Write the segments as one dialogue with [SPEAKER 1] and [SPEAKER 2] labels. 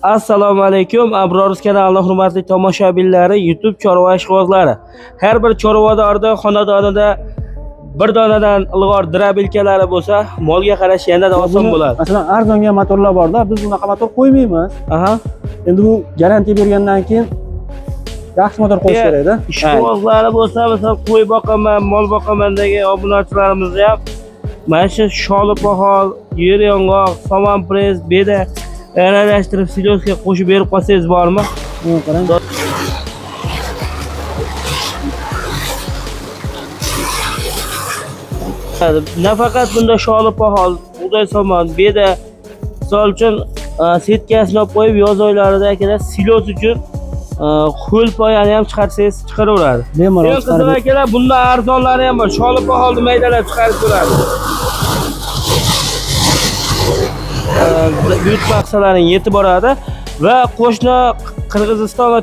[SPEAKER 1] Assalomu alaykum. Abroruz kanalining hurmatli tomoshabinlari, YouTube chorva ishqibozlari. Har bir chorvadorda xonadonida bir donadan ilg'or drabilkalari bo'lsa, molga qarash yanada oson bo'ladi.
[SPEAKER 2] Masalan, arzonga motorlar borda, biz bunaqa motor qo'ymaymiz.
[SPEAKER 1] Aha.
[SPEAKER 2] Endi bu garantiya bergandan keyin yaxshi motor qo'yish kerak-da.
[SPEAKER 1] Ishqibozlari bo'lsa, masalan, qo'y boqaman, mol boqamandagi obunachilarimizda ham mana shu sholi pohol, yer yong'oq, somon press, beda aralashtirib silosga qo'shib berib qolsangiz bormi?
[SPEAKER 2] Qarang.
[SPEAKER 1] Nafaqat bunda sholi pohol, bug'doy somon, beda misol uchun setkasini olib qo'yib yoz oylarida akalar silos uchun qo'l poyani ham chiqarsangiz chiqaraveradi.
[SPEAKER 2] Bemalol
[SPEAKER 1] chiqarib. Akalar bundan arzonlari ham bor. Sholi poholni maydalab chiqarib turadi. Buyuk maqsadlarning yetib boradi va qo'shni Qirg'iziston va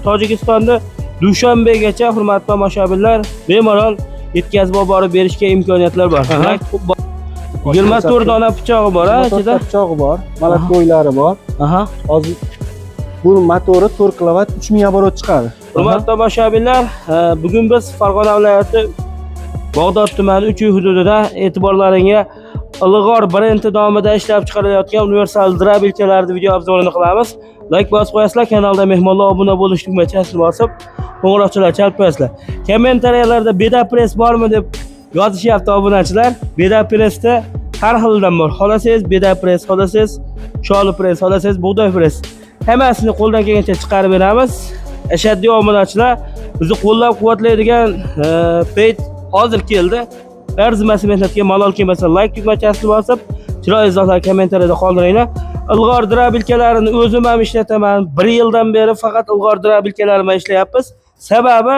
[SPEAKER 1] Tojikistonda Dushanbegacha hurmatli tomoshabinlar bemalol yetkazib borib berishga imkoniyatlar bor. 24 dona pichog'i bor, ichida
[SPEAKER 2] pichog'i bor, malat qo'ylari bor.
[SPEAKER 1] Aha.
[SPEAKER 2] Hozir bu motori 4 kilovat 3000 оборот chiqadi.
[SPEAKER 1] Hurmatli tomoshabinlar, bugun biz Farg'ona viloyati Bog'dod tumani Uchuy hududida e'tiborlaringga ilg'or brendi nomida ishlab chiqarilayotgan universal drabilkalarni video obzorini qilamiz. Like bosib qo'yasizlar, kanalda mehmonlar obuna bo'lish tugmachasini bosib, qo'ng'iroqchalar chalib qo'yasizlar. Kommentariyalarda beda press bormi deb yozishyapti obunachilar. Beda pressda har xildan bor. Xolasangiz beda press, xolasangiz sholi press, xolasangiz bug'doy press. Hammasini qo'ldan kelgancha chiqarib beramiz. Ashaddiy obunachilar bizni qo'llab-quvvatlaydigan payt hozir keldi. Arzimasi mehnatga malol kelmasa like tugmachasini bosib, chiroyli izohlar kommentariyada qoldiringlar. Ilg'or drabilkalarini o'zim ham ishlataman. 1 yildan beri faqat ilg'or drabilkalarni ishlayapmiz. Sababi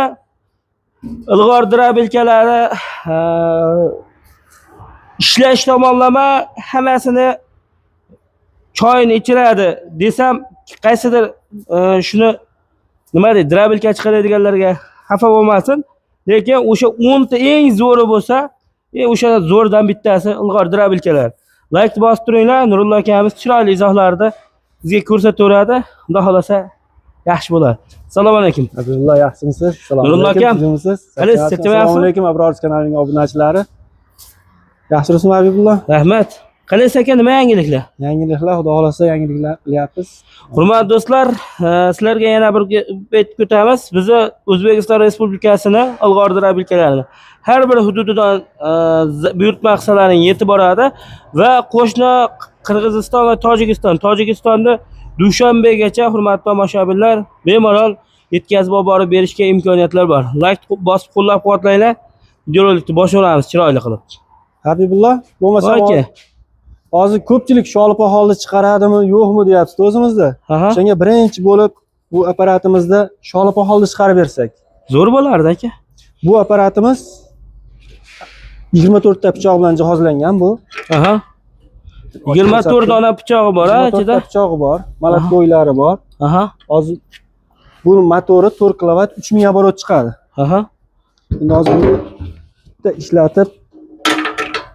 [SPEAKER 1] ilg'or drabilkalari ishlash tomonlama hammasini choyini ichiradi desam, qaysidir shuni nima deydi, drabilka chiqaradiganlarga xafa bo'lmasin. Lekin o'sha 10 ta eng zo'ri bo'lsa, o'sha zo'rdan bittasi ilg'or drabilkalar. Like bosib turinglar. Nurullo akamiz chiroyli izohlarida bizga ko'rsataveradi. Xudo xolasa yaxshi bo'ladi. Assalomu alaykum.
[SPEAKER 2] Abdulloh, yaxshimisiz?
[SPEAKER 1] Nurullo akam.
[SPEAKER 2] Assalomu alaykum Abroruz kanalining obunachilari. Yaxshimisizmi Abdulloh?
[SPEAKER 1] Rahmat. Qalaysiz aka, nima yangiliklar?
[SPEAKER 2] Yangiliklar, xudo xolasa yangiliklar qilyapmiz.
[SPEAKER 1] Hurmatli do'stlar, sizlarga yana bir aytib o'tamiz. Biz O'zbekiston Respublikasini ilg'or drabilkalarini har bir hududidan buyurtma qilsalaring yetib boradi va qo'shni Qirg'iziston va Tojikistonda Dushanbegacha hurmatli tomoshabinlar bemalol yetkazib borib berishga imkoniyatlar bor. Like bosib qo'llab-quvvatlanglar. Videorolikni boshlaymiz chiroyli qilib.
[SPEAKER 2] Habibulloh, bo'lmasa hozir ko'pchilik sholi poholni chiqaradimi, yo'qmi deyapsiz o'zimizda. O'shanga birinchi bo'lib bu apparatimizda sholi poholni chiqarib bersak.
[SPEAKER 1] Zo'r bo'lardi aka.
[SPEAKER 2] Bu apparatimiz 24 ta pichoq bilan jihozlangan bu.
[SPEAKER 1] Aha. 24 dona pichog'i bor, ichida.
[SPEAKER 2] Pichog'i bor, malat qo'ylari bor.
[SPEAKER 1] Aha.
[SPEAKER 2] Hozir bu motori 4 kilovat 3000 оборот chiqadi.
[SPEAKER 1] Aha.
[SPEAKER 2] Endi hozir bitta ishlatib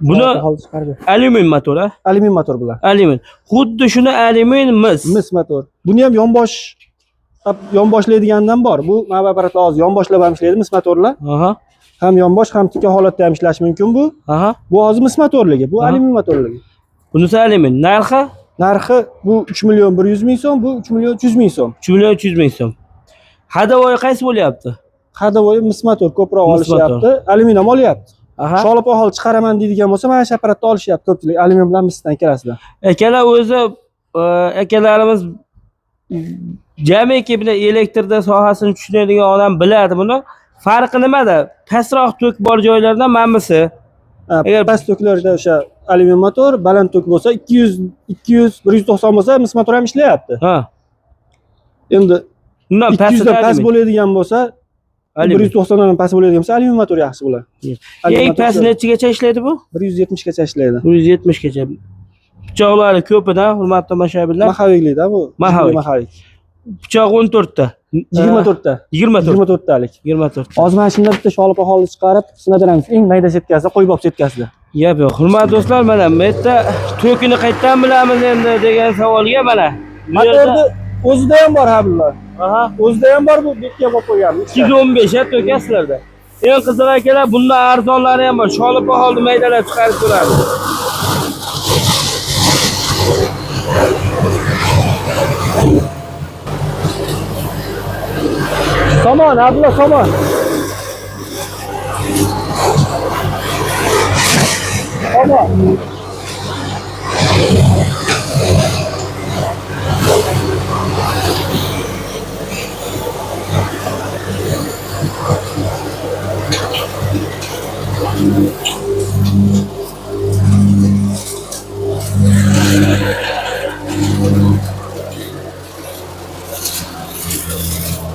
[SPEAKER 1] buni alyumin motor,
[SPEAKER 2] alyumin motor bular.
[SPEAKER 1] Alyumin. Xuddi shuni alyumin mis
[SPEAKER 2] motor. Buni ham yonboshlaydigandan bor. Bu mana apparatlar hozir yonboshlab ham ishlaydi mis motorlar.
[SPEAKER 1] Aha.
[SPEAKER 2] Ham yonbosh, ham tikka holatda ham ishlash mumkin bu.
[SPEAKER 1] Aha.
[SPEAKER 2] Bu hozir mis motorligi, bu alyumin motorligi.
[SPEAKER 1] Bunisi alyumin.
[SPEAKER 2] Narxi bu 3.100.000 so'm, bu 3.300.000 so'm.
[SPEAKER 1] 3.300.000 so'm. Hadavoyi qaysi bo'lyapti?
[SPEAKER 2] Hadavoyi mis motor ko'proq olishyapti, alyumin ham olyapti. Sholi pohol chiqaraman deydigan bo'lsa, mana shu apparatni olishyapti ko'pchilik, alyumin bilan misdan ikkalasidan.
[SPEAKER 1] Akalar o'zi akalarimiz jamiki bilan elektrda sohasini tushunadigan odam biladi buni. Farqi nimada? Pastroq tok bor joylardan mamisi.
[SPEAKER 2] Agar past toklarda o'sha alyumin motor, baland tok bo'lsa 190 bo'lsa, mis motor ham ishlayapti.
[SPEAKER 1] Ha.
[SPEAKER 2] Endi
[SPEAKER 1] undan
[SPEAKER 2] past bo'ladigan bo'lsa, 190 dan past bo'ladigan bo'lsa, alyumin motor yaxshi bo'ladi.
[SPEAKER 1] Eng past nechigacha ishlaydi bu?
[SPEAKER 2] 170 gacha ishlaydi.
[SPEAKER 1] 170 gacha. Pichoqlari ko'pida, hurmatli tomoshabinlar.
[SPEAKER 2] Mahaviylikda bu. Mahaviylik.
[SPEAKER 1] Pichoq 14 ta.
[SPEAKER 2] 24 ta. 24 talik.
[SPEAKER 1] 24.
[SPEAKER 2] Hozir mana shunda bitta sholi poholni chiqarib, sinadiramiz. Eng mayda setkasi, qo'y bob setkasida.
[SPEAKER 1] Yo'q, hurmatli do'stlar, mana bu yerda tokini qayerdan bilamiz endi degan savolga mana
[SPEAKER 2] Motorni o'zida ham bor ha bular.
[SPEAKER 1] Aha.
[SPEAKER 2] O'zida ham bor bu bekka qo'yib qo'ygan.
[SPEAKER 1] 215 ha to'kasizlarda. Eng qiziq akalar, bundan arzonlari ham bor. Sholib holda maydalab chiqarib turadi.
[SPEAKER 2] Somon, abla somon. Somon.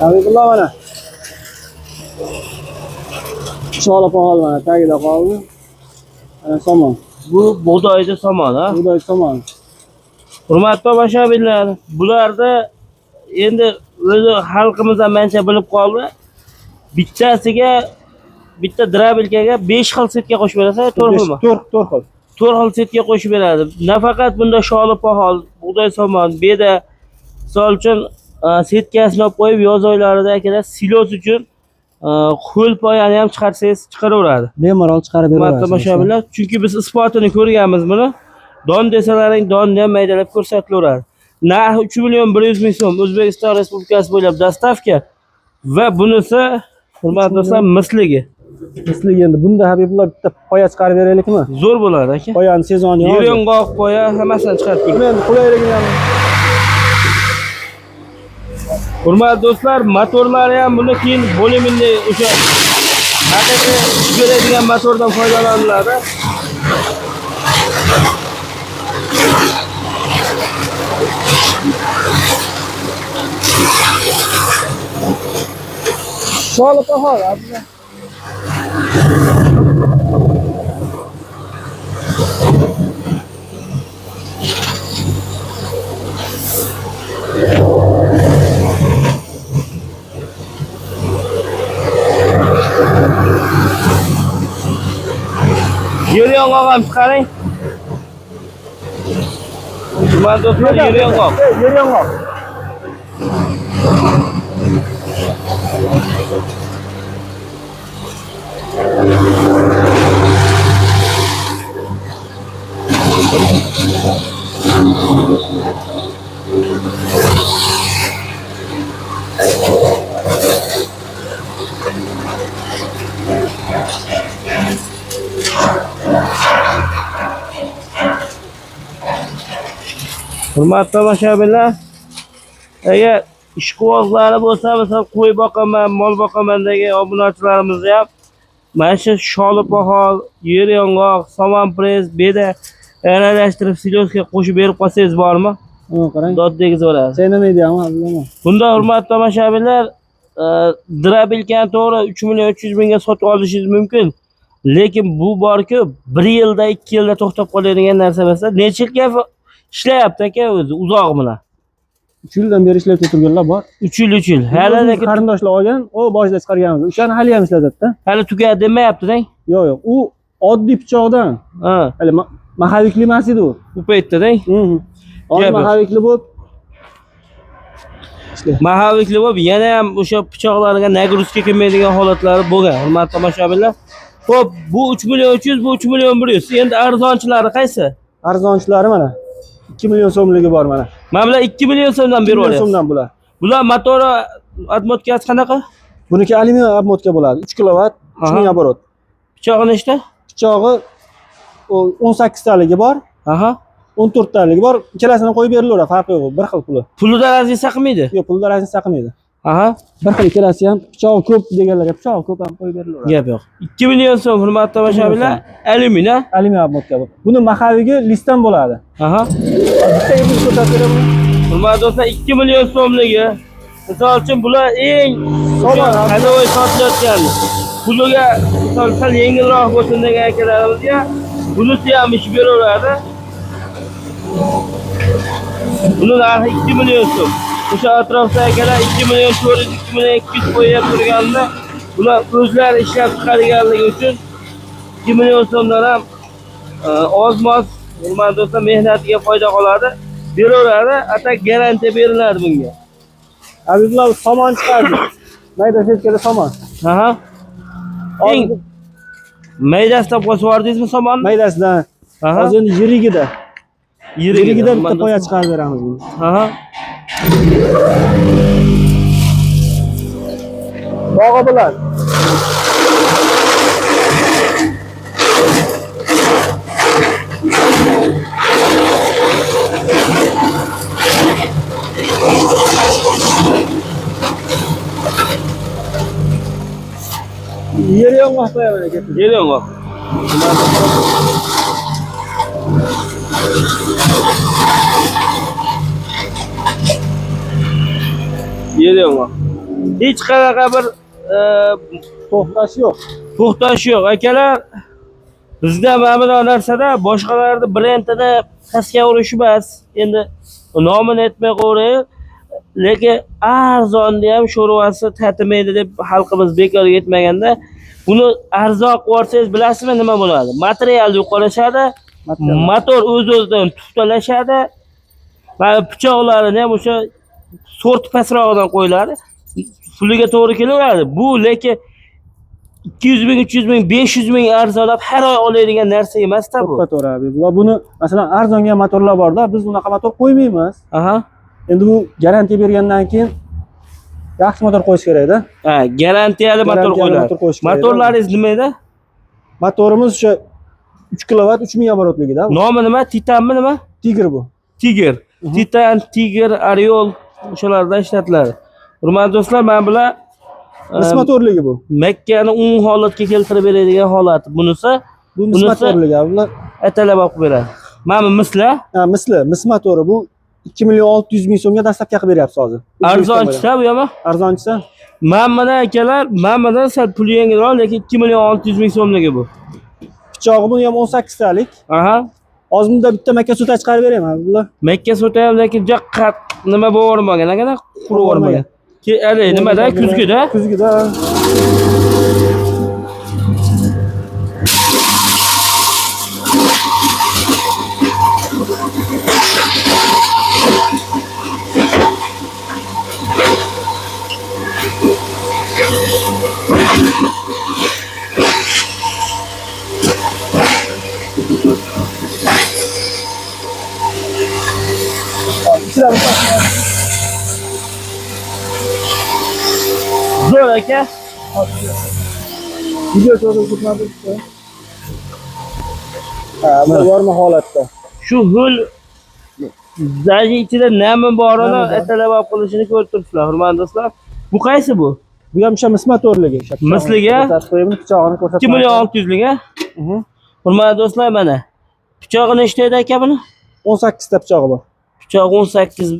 [SPEAKER 2] Habibullah mana. Sholib hol mana tagida qoldi. Ana somon.
[SPEAKER 1] Bu bug'doyda somon ha.
[SPEAKER 2] Buday somon.
[SPEAKER 1] Hurmatli tomoshabinlar, bularda endi o'zi xalqimiz ham ancha bilib qoldi. Bittasiga bitta drabelkaga 5 xil setga qo'shib berasa, 4 xilmi?
[SPEAKER 2] 4 xil.
[SPEAKER 1] 4 xil setga qo'shib beradi. Nafaqat bunda sholib hol, bug'doy somon, beda misol uchun setkasini olib qo'yib yoz oylarida akalar silos uchun qo'l poyani ham chiqarsangiz chiqaraveradi.
[SPEAKER 2] Bemalol chiqarib beradi.
[SPEAKER 1] Hurmatli tomoshabinlar, chunki biz isbotini ko'rganmiz buni. Don desalaring donni ham maydalab ko'rsatilaveradi. Narxi 3 million 100 ming so'm O'zbekiston Respublikasi bo'ylab dostavka va bunisi hurmatli do'stlar misligi.
[SPEAKER 2] Misligi endi bunda Habibullah bitta poya chiqarib beraylikmi?
[SPEAKER 1] Zo'r bo'ladi aka.
[SPEAKER 2] Poyani sezoni yo'q.
[SPEAKER 1] Yong'oq poya hammasini chiqarib beradi.
[SPEAKER 2] Endi qulayligini ham.
[SPEAKER 1] Hurmatli do'stlar, motorlari ham buni keyin bo'limini o'sha haqiqiy beradigan motordan foydalaniladi.
[SPEAKER 2] Sholib hol abla.
[SPEAKER 1] Yer yong'oq ham chiqaring. Hurmatli do'stlar, yer yong'oq.
[SPEAKER 2] Yer yong'oq.
[SPEAKER 1] Hurmatli tomoshabinlar, agar ishqibozlari bo'lsa, masalan, qo'y boqaman, mol boqamandagi obunachilarimizda ham mana shu sholib hol, yer yong'oq, somon press, beda aralashtirib silosga qo'shib berib qolsangiz bormi?
[SPEAKER 2] Qarang.
[SPEAKER 1] Dod degizaveradi.
[SPEAKER 2] Sen nima deyapsan, Abdullah?
[SPEAKER 1] Bunda hurmatli tomoshabinlar, drabelkani to'g'ri 3 million 300 mingga sotib olishingiz mumkin. Lekin bu borku 1 yilda, 2 yilda to'xtab qoladigan narsa emas. Necha yilga ishlayapti aka o'zi uzoq bilan.
[SPEAKER 2] 3 yildan beri ishlatib turganlar bor.
[SPEAKER 1] 3 yil. Hali
[SPEAKER 2] qarindoshlar olgan, o boshida chiqarganmiz. O'shani hali ham ishlatadi-da.
[SPEAKER 1] Hali tugadi demayapti-da.
[SPEAKER 2] Yo'q. U oddiy pichoqdan.
[SPEAKER 1] Ha.
[SPEAKER 2] Hali mahavikli emas edi u.
[SPEAKER 1] Bu paytda-da.
[SPEAKER 2] Oddiy mahavikli bo'lib
[SPEAKER 1] mahavikli bo'lib, yana ham o'sha pichoqlarga nagruzka kelmaydigan holatlari bo'lgan. Hurmatli tomoshabinlar. Xo'p, bu 3 million 300, bu 3 million 100. Endi arzonchilari qaysi?
[SPEAKER 2] Arzonchilari mana 2 million so'mligi bor mana.
[SPEAKER 1] Mana bular 2 million so'mdan berib olyapti.
[SPEAKER 2] 2 million so'mdan bular.
[SPEAKER 1] Bular motori atmotkasi qanaqa?
[SPEAKER 2] Buniki alyuminiy obmotka bo'ladi. 3 kilovat, 3000 оборот.
[SPEAKER 1] Pichog'i nechta?
[SPEAKER 2] Pichog'i 18 taligi bor.
[SPEAKER 1] Aha.
[SPEAKER 2] 14 taligi bor. Ikkalasini qo'yib berilaveradi, farqi yo'q, bir xil puli.
[SPEAKER 1] Pulida raziyasi qilmaydi?
[SPEAKER 2] Yo'q, pulida raziyasi qilmaydi.
[SPEAKER 1] Aha.
[SPEAKER 2] Bir xil ikkalasi ham pichog'i ko'p deganlarga pichog'i ko'p ham qo'yib berilaveradi.
[SPEAKER 1] Gap yo'q. 2 million so'm hurmatli tomoshabinlar, alyuminiy.
[SPEAKER 2] Alyuminiy obmotka bu. Buni mahavigi listdan bo'ladi.
[SPEAKER 1] Aha.
[SPEAKER 2] Bitta epni ko'rsatib beraman.
[SPEAKER 1] Hurmatli do'stlar, 2 million so'mligi. Misol uchun bular eng qadavoy sotilayotgan. Puliga sal yengilroq bo'lsin degan akalarimizga bunisi ham ish beraveradi. Buni narxi 2 million so'm. O'sha atrofda akalar 2 million 400, 2 million 200 qo'yib turganda, bular o'zlari ishlab chiqarganligi uchun 2 million so'mdan ham oz-moz hurmatli do'stlar mehnatiga foyda qoladi. beraveradi, atak garantiya beriladi bunga.
[SPEAKER 2] Abidullah somon chiqardi. Mayda setkada somon.
[SPEAKER 1] Aha. Eng maydasidan qo'shib yubordingizmi somonni?
[SPEAKER 2] Maydasidan.
[SPEAKER 1] Aha.
[SPEAKER 2] Hozir endi yirigida. Yirigida bitta
[SPEAKER 1] Mana-
[SPEAKER 2] poya chiqarib beramiz buni.
[SPEAKER 1] Aha.
[SPEAKER 2] Bog'i bilan. Yeri yong'oq qo'yaman aka.
[SPEAKER 1] Yer yong'oq. Yer yong'oq. Hech qanaqa bir
[SPEAKER 2] To'xtash yo'q.
[SPEAKER 1] to'xtash yo'q. Akalar, bizda mana bu narsada boshqalarni brendini pastga urish emas. Endi nomini aytmay qo'yay. Lekin arzonni ham sho'rvasi tatimaydi deb xalqimiz bekorga aytmaganda, buni arzon qilib olsangiz bilasizmi nima bo'ladi? Material yo'qolishadi, motor o'z-o'zidan tuftalashadi. Mana pichoqlarini ham o'sha sort pastrog'idan qo'yiladi. Puliga to'g'ri kelaveradi. Bu lekin 200 ming, 300 ming, 500 ming arzonlab har oy oladigan narsa emas-da bu.
[SPEAKER 2] To'g'ri abi. Va buni masalan arzonga motorlar borda, biz unaqa motor qo'ymaymiz.
[SPEAKER 1] Aha.
[SPEAKER 2] Endi bu garantiya bergandan keyin yaxshi motor qo'yish kerak-da.
[SPEAKER 1] Ha, garantiyali motor qo'yiladi. Motorlaringiz nima edi?
[SPEAKER 2] Motorimiz o'sha 3 kilovat 3000 obrotligida.
[SPEAKER 1] Nomi nima? Titanmi nima?
[SPEAKER 2] Tiger bu.
[SPEAKER 1] Tiger. Titan, Tiger, Ariol o'shalarda ishlatiladi. Hurmatli do'stlar, men bilan
[SPEAKER 2] Mis motorligi bu.
[SPEAKER 1] Makkani holatga keltirib beradigan holati. Bunisi
[SPEAKER 2] Bu mis motorligi abi. Bular
[SPEAKER 1] atalab olib beradi. Mana bu misla.
[SPEAKER 2] ha, mis motori bu 2 million 600 ming so'mga dastlabki qilib beryapsiz hozir.
[SPEAKER 1] Arzonchisa bu ham.
[SPEAKER 2] Arzonchisa?
[SPEAKER 1] Mana akalar, mana sal puli yengilroq, lekin 2 million 600 ming so'mligi bu.
[SPEAKER 2] Pichog'i buni ham 18 talik.
[SPEAKER 1] Aha.
[SPEAKER 2] Hozir bunda bitta makka suta chiqarib berayman bular.
[SPEAKER 1] Makka suti ham lekin jaqqat nima bo'lmagan, akana qurib bo'lmagan. Ali nimada? Kuzgida?
[SPEAKER 2] Kuzgida.
[SPEAKER 1] Zo'r aka.
[SPEAKER 2] Video cho'zib ketmadi. Ha, bu yorma holatda.
[SPEAKER 1] Shu ho'l zaji ichida nima borini atalab olib qilishini ko'rib turibsizlar, hurmatli do'stlar. Bu qaysi bu?
[SPEAKER 2] Bu ham o'sha mis motorligi.
[SPEAKER 1] Misliga?
[SPEAKER 2] Pichog'ini ko'rsatib.
[SPEAKER 1] 2 million 600 liga. Hurmatli do'stlar, mana. Pichog'i nechta edi aka buni?
[SPEAKER 2] 18 ta pichog'i bor.
[SPEAKER 1] Pichoq 18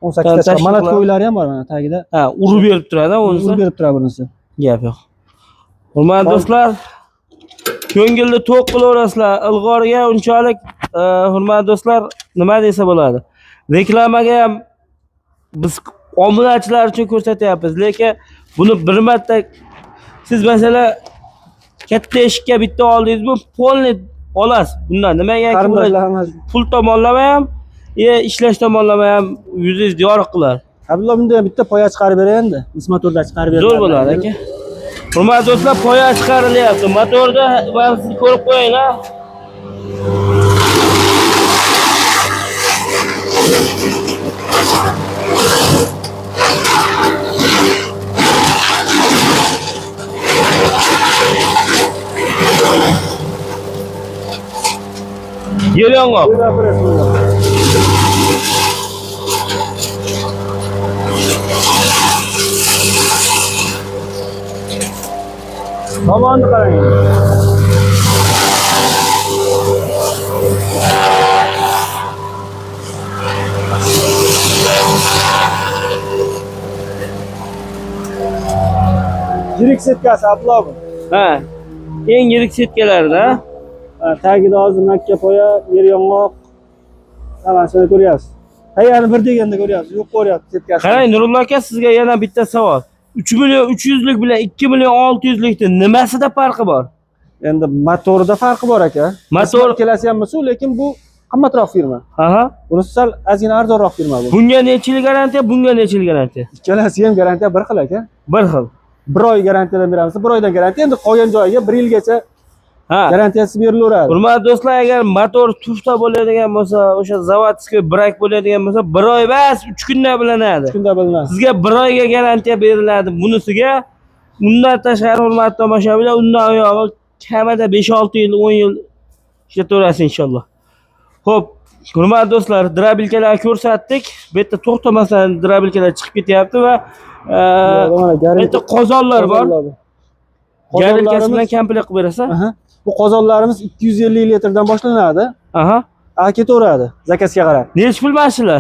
[SPEAKER 2] 18 ta. Mana ko'ylari ham bor mana tagida.
[SPEAKER 1] Ha, urib berib turadi, o'nisi.
[SPEAKER 2] Urib berib turadi bunisi.
[SPEAKER 1] Gap yo'q. Hurmatli do'stlar, ko'ngilni to'q qilaverasizlar. Ilg'orga unchalik hurmatli do'stlar, nima desa bo'ladi? Reklamaga ham biz obunachilar uchun ko'rsatyapmiz, lekin buni bir marta siz masalan katta eshikka bitta oldingiz, bu polni olasiz. Bundan nimaga pul tomonlama ham, ishlash tomonlama ham yuzingizni yorug' qiladi.
[SPEAKER 2] Abdulla bunda bitta poya chiqarib beray endi. Mis motorda chiqarib beray.
[SPEAKER 1] Zo'r bo'ladi aka. Hurmatli do'stlar, poya chiqarilyapti. Motorda va siz ko'rib qo'yinglar. Yer yong'oq.
[SPEAKER 2] Tomonni qarang. Yirik setkasi Abdulla bu.
[SPEAKER 1] Ha. Eng yirik setkalarda.
[SPEAKER 2] Tagida hozir makka poya, yer yong'oq hammasini ko'ryapsiz. Hayani bir deganda ko'ryapsiz, yo'q ko'ryapsiz setkasi.
[SPEAKER 1] Qarang Nurullo aka, sizga yana bitta savol. 3 million 300 lik bilan 2 million 600 likning nimasida farqi bor?
[SPEAKER 2] Endi motorida farqi bor aka.
[SPEAKER 1] Motor
[SPEAKER 2] kelasi ham bo'lsa, lekin bu qimmatroq firma.
[SPEAKER 1] Aha.
[SPEAKER 2] Bunisi sal ozgina arzonroq firma bu.
[SPEAKER 1] Bunga necha yil garantiya, bunga necha yil garantiya?
[SPEAKER 2] Ikkalasi ham garantiya bir xil aka.
[SPEAKER 1] Bir xil.
[SPEAKER 2] 1 oy garantiyadan beramiz. 1 oydan garantiya, endi qolgan joyiga 1 yilgacha garantiyasi berilaveradi.
[SPEAKER 1] Hurmatli do'stlar, agar motor tufta bo'ladigan bo'lsa, o'sha zavodskiy brak bo'ladigan bo'lsa, 1 oy emas, 3 kunda bilinadi.
[SPEAKER 2] 3 kunda bilinadi.
[SPEAKER 1] Sizga 1 oyga garantiya beriladi bunisiga. Undan tashqari hurmatli tomoshabinlar, undan oyog'i kamida 5-6 yil, 10 yil ishlataverasiz inshaalloh. Xo'p, hurmatli do'stlar, drabilkalarni ko'rsatdik. Bu yerda to'xtamasdan drabilkalar chiqib ketyapti va bu yerda qozonlar bor. Garilkasi bilan komplekt qilib berasiz.
[SPEAKER 2] Bu qozonlarimiz 250 litrdan boshlanadi.
[SPEAKER 1] Aha.
[SPEAKER 2] Ketaveradi zakazga qarab.
[SPEAKER 1] Necha pul mashina?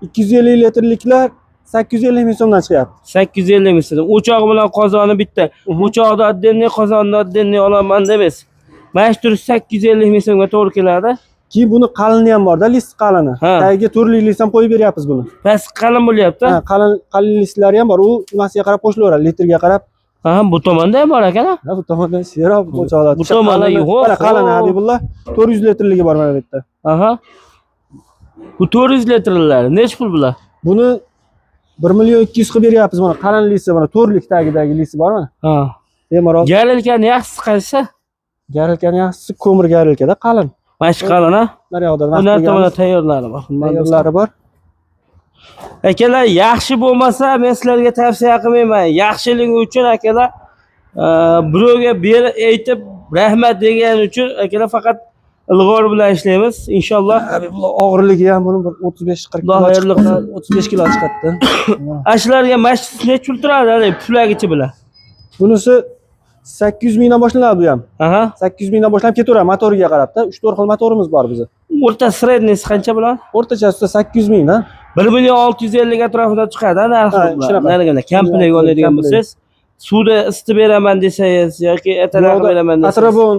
[SPEAKER 2] 250 litrliklar 850 ming so'mdan chiqyapti.
[SPEAKER 1] 850 ming so'm. O'choq bilan qozoni bitta. O'choqda oddenniy, qozonni oddenniy olaman demiz. Mana shu 850 ming so'mga to'g'ri keladi.
[SPEAKER 2] Keyin buni qalini ham borda, list qalini. Tagiga turli list ham qo'yib beryapmiz buni.
[SPEAKER 1] Past qalin bo'lyapti.
[SPEAKER 2] Qalin listlari ham bor. U nimasiga qarab qo'shilaveradi, litrga qarab.
[SPEAKER 1] Bu tomonda ham bor ekan.
[SPEAKER 2] Bu tomonda serob o'choqlar.
[SPEAKER 1] Bu tomonda yo'q.
[SPEAKER 2] Mana qalin Habibulloh 400 litrligi bor mana bu yerda.
[SPEAKER 1] Aha. Bu 400 litrlar. Necha pul bular?
[SPEAKER 2] Buni 1 million 200 qilib beryapmiz mana. Qalin listi mana, to'rlik tagidagi listi bor mana. Bemalol.
[SPEAKER 1] Garilkani yaxshisi qaysi?
[SPEAKER 2] Garilkani yaxshisi ko'mir garilkada qalin.
[SPEAKER 1] Mashq qalin ha?
[SPEAKER 2] Mana yoqda
[SPEAKER 1] ular tomonidan tayyorlari bor.
[SPEAKER 2] Tayyorlari bor.
[SPEAKER 1] Akalar, yaxshi bo'lmasa men sizlarga tavsiya qilmayman. Yaxshiligi uchun akalar birovga berib aytib rahmat degan uchun akalar faqat ilg'or bilan ishlaymiz inshaalloh.
[SPEAKER 2] Og'irligi ham buni 35-40 kilo, 35 kilo chiqadi.
[SPEAKER 1] Ashlarga mashq necha pul turadi, puflagichi bilan?
[SPEAKER 2] Bunisi 800 mingdan boshlanadi bu ham. 800 mingdan boshlanib ketaveradi motoriga qarab-da. 3-4 xil motorimiz bor bizda.
[SPEAKER 1] O'rta sredniysi qancha bo'ladi?
[SPEAKER 2] O'rtachasi 800 mingdan.
[SPEAKER 1] 1 million 650 atrofida chiqadi narxi. Narigina komplekt oladigan bo'lsangiz, suvda isitib beraman desangiz yoki atalar beraman desangiz.
[SPEAKER 2] Atrabon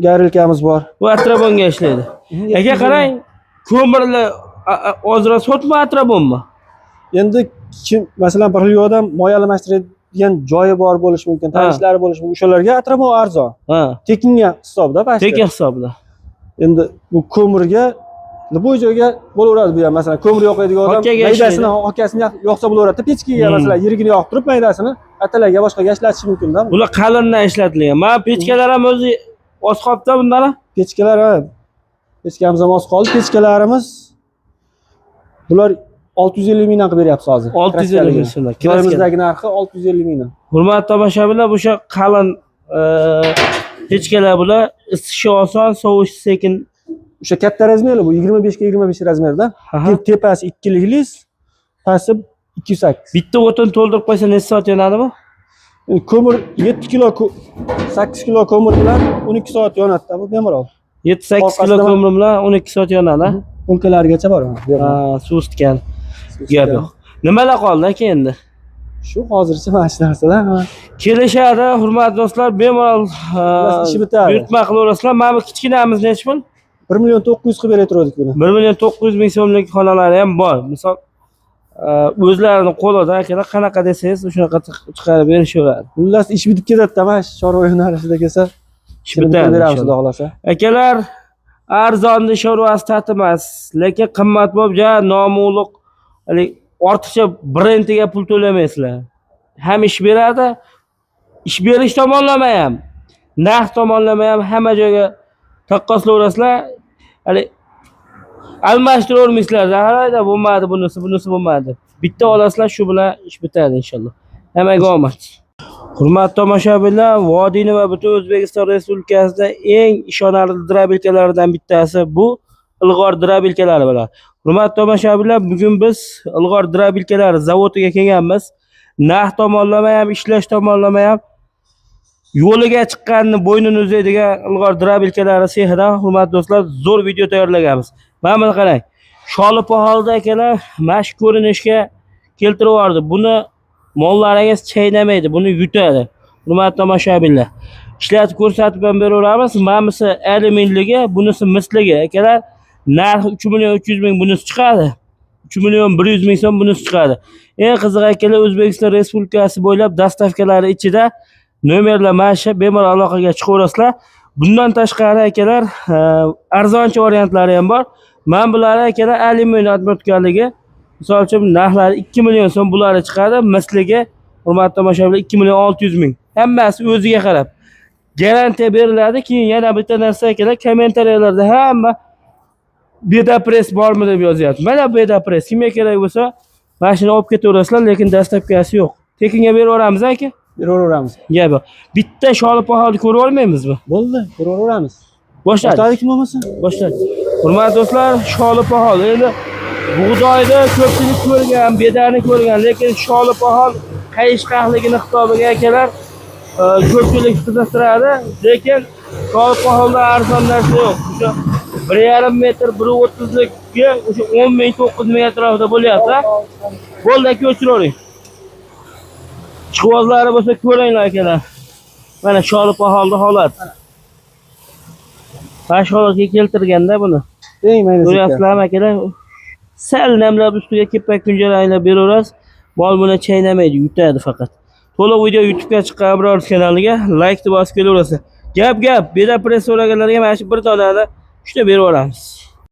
[SPEAKER 2] garilkamiz bor.
[SPEAKER 1] Bu atrabonga ishlaydi. Aka qarang, ko'mirlar ozroq sotma atrabonmi?
[SPEAKER 2] Endi kim masalan bir xil odam moyalamashtiradigan joyi bor bo'lishi mumkin, tanishlari bo'lishi mumkin. O'shalarga atrabon arzon. Tekinga hisobda pastda. Tekin
[SPEAKER 1] hisobda.
[SPEAKER 2] Endi bu ko'mirga bu joyga bo'laveradi bu ham. Masalan, ko'mir yoqadigan odam maydasini, okasini yoqsa bo'laveradi. Pechkaga masalan yirigini yoqtirib maydasini atalarga boshqaga ishlatish mumkin-da.
[SPEAKER 1] Bular qalindan ishlatilgan. Mana pechkalar ham o'zi oz qolibdi bundan.
[SPEAKER 2] Pechkalar pechkamiz ham oz qoldi. Pechkalarimiz bular 650 mingdan qilib beryapsiz hozir.
[SPEAKER 1] 650 ming so'm.
[SPEAKER 2] Kiramizdagi narxi 650 mingdan.
[SPEAKER 1] Hurmatli tomoshabinlar, o'sha qalin pechkalar bular isishi oson, sovishi sekin.
[SPEAKER 2] O'sha katta razmerli bu 25 ga 25 razmerda. Tepasi 2 lik, pasti 208.
[SPEAKER 1] Bitta o'tin to'ldirib qo'ysa necha soat yonadi bu?
[SPEAKER 2] Ko'mir 7 kilo 8 kilo ko'mir bilan 12 soat yonadi bu bemalol.
[SPEAKER 1] 7-8 kilo ko'mir bilan 12 soat yonadi.
[SPEAKER 2] Polkalargacha bor.
[SPEAKER 1] Suv isitgan. Gap yo'q. Nimalar qoldi aka endi?
[SPEAKER 2] Shu hozircha mana shu narsalar.
[SPEAKER 1] Kelishadi, hurmatli do'stlar, bemalol
[SPEAKER 2] ishi bitadi.
[SPEAKER 1] Buyurtma qilaverasizlar. Mana bu kichkinamiz necha pul?
[SPEAKER 2] 1 million 900 qilib berayotgandik buni.
[SPEAKER 1] 1 million 900 ming so'mlik xonalari ham bor. Misol o'zlarining qo'lida akalar qanaqa desangiz o'shaqa chiqarib berishaveradi.
[SPEAKER 2] Xullas ish bitib ketadi-da, mana shu chorva yo'nalishida kelsa,
[SPEAKER 1] ish bitadi
[SPEAKER 2] beramiz xudo xolasa.
[SPEAKER 1] Akalar, arzonni chorvasi tatimas, lekin qimmatbob ja nomuliq, ortiqcha brendiga pul to'lamaysizlar. Ham ish beradi, ish berish tomonlama ham, narx tomonlama ham hamma joyga taqqoslayverasizlar. Almashtiravermaysizlar. Zaharayda bo'lmadi, bunisi bo'lmadi. Bitta olasizlar, shu bilan ish bitadi inshaalloh. Hammaga omad. Hurmatli tomoshabinlar, Vodiyni va butun O'zbekiston Respublikasida eng ishonarli drabilkalardan bittasi bu ilg'or drabilkalari bo'ladi. Hurmatli tomoshabinlar, bugun biz ilg'or drabilkalar zavodiga kelganmiz. Narx tomonlama ham, ishlash tomonlama ham yo'liga chiqqanini bo'ynini uzaydigan ilg'or drabilkalari sehidan hurmatli do'stlar zo'r video tayyorlaganmiz. Mana buni qarang. Sholipo holda akalar mash ko'rinishga keltirib yubordi. Buni mollaringiz chaynamaydi, buni yutadi. Hurmatli tomoshabinlar, ishlatib ko'rsatib ham beraveramiz. Mamisi alyuminligi, bunisi misligi. Akalar, narxi 3 million 300 ming bunisi chiqadi. 3 million 100 ming so'm bunisi chiqadi. Eng qiziq akalar, O'zbekiston Respublikasi bo'ylab dastavkalari ichida nomerlar mana shu bemalol aloqaga chiqaverasizlar. Bundan tashqari akalar, arzonchi variantlari ham bor. Men bularni akalar alyumin atmotganligi, misol uchun narxlari 2 million so'm bularni chiqadi. Misliga hurmatli tomoshabinlar 2 million 600 ming. Hammasi o'ziga qarab garantiya beriladi. Keyin yana bitta narsa akalar, kommentariyalarda hamma beta press bormi deb yozyapti. Mana beta press kimga kerak bo'lsa, mashina olib ketaverasizlar, lekin dastavkasi yo'q. Tekinga berib yuboramiz aka.
[SPEAKER 2] Beraveramiz.
[SPEAKER 1] Gap yo'q. Bitta sholipoholi ko'rib olmaymizmi?
[SPEAKER 2] Bo'ldi, beraveramiz.
[SPEAKER 1] Boshladik.
[SPEAKER 2] Boshladik bo'lmasa?
[SPEAKER 1] Boshladik. Hurmatli do'stlar, sholipohol. Endi bug'doyni ko'pchilik ko'rgan, bedani ko'rgan, lekin sholipohol qayishqahligini hisobiga akalar ko'pchilik qiziqtiradi, lekin sholipoholda arzon narsa yo'q. O'sha 1,5 metr, 1.30likka o'sha 10 ming, 9 ming atrofida bo'lyapti. Bo'ldi aka, o'chiravering. Ishqibozlari bo'lsa ko'ringlar akalar. Mana sholipoholda holat. Bash holatga keltirganda buni.
[SPEAKER 2] Eng mayda.
[SPEAKER 1] Ko'ryapsizlarmi akalar? Sal namlab ustiga kepak kunjalaringlar beraverasiz. Mol buni chaynamaydi, yutadi faqat. To'liq video YouTube'ga chiqqan Abror kanaliga like deb bosib kelaverasiz. Gap, beda press so'raganlarga mana shu bir donani 3 ta berib olamiz.